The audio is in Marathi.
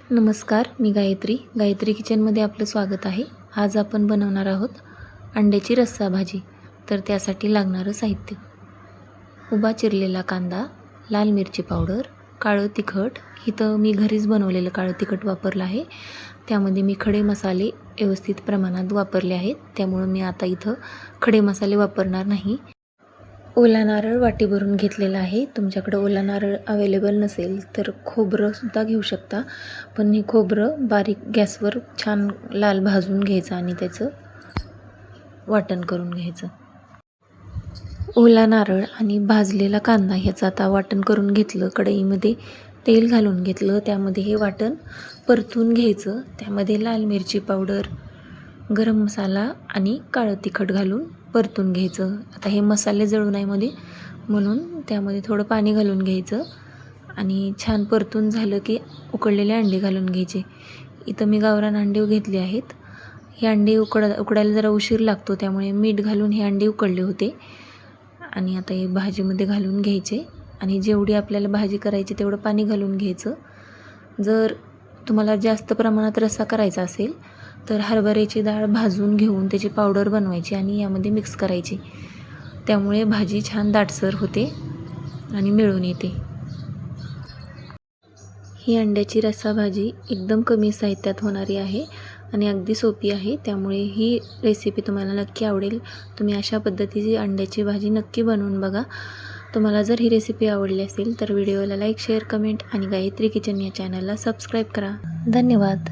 नमस्कार, मी गायत्री किचनमध्ये आपलं स्वागत आहे। आज आपण बनवणार आहोत अंड्याची रस्सा भाजी। तर त्यासाठी लागणारं साहित्य: उभा चिरलेला कांदा, लाल मिरची पावडर, काळं तिखट। इथं मी घरीच बनवलेलं काळं तिखट वापरलं आहे। त्यामध्ये मी खडे मसाले व्यवस्थित प्रमाणात वापरले आहेत, त्यामुळे मी आता इथं खडे मसाले वापरणार नाही। ओला नारळ वाटी भरून घेतलेला आहे। तुमच्याकडे ओला नारळ अवेलेबल नसेल तर खोबरंसुद्धा घेऊ शकता, पण हे खोबरं बारीक गॅसवर छान लाल भाजून घ्यायचं आणि त्याचं वाटण करून घ्यायचं। ओला नारळ आणि भाजलेला कांदा ह्याचं आता वाटण करून घेतलं। कढईमध्ये तेल घालून घेतलं, त्यामध्ये हे वाटण परतून घ्यायचं। त्यामध्ये लाल मिरची पावडर, गरम मसाला आणि काळं तिखट घालून परतून घ्यायचं। आता हे मसाले जळू नये मध्ये म्हणून त्यामध्ये थोडं पाणी घालून घ्यायचं आणि छान परतून झालं की उकडलेले अंडे घालून घ्यायचे। इथं मी गावरान अंडे घेतले आहेत। हे अंडे उकडायला जरा उशीर लागतो, त्यामुळे मीठ घालून हे अंडे उकडले होते आणि आता हे भाजीमध्ये घालून घ्यायचे आणि जेवढी आपल्याला भाजी करायची तेवढं पाणी घालून घ्यायचं। जर तुम्हाला जास्त प्रमाणात रस्सा करायचा असेल तर हरभऱ्याची डाळ भाजून घेऊन त्याची पावडर बनवायची आणि यामध्ये मिक्स करायची, त्यामुळे भाजी छान दाटसर होते आणि मिळून येते। ही अंड्याची रस्सा भाजी एकदम कमी साहित्यात होणारी आहे आणि अगदी सोपी आहे, त्यामुळे ही रेसिपी तुम्हाला नक्की आवडेल। तुम्ही अशा पद्धतीची अंड्याची भाजी नक्की बनवून बघा। तुम्हाला जर ही रेसिपी आवडली असेल तर व्हिडिओला लाईक, शेअर, कमेंट आणि गायत्री किचन या चॅनलला सबस्क्राईब करा। धन्यवाद।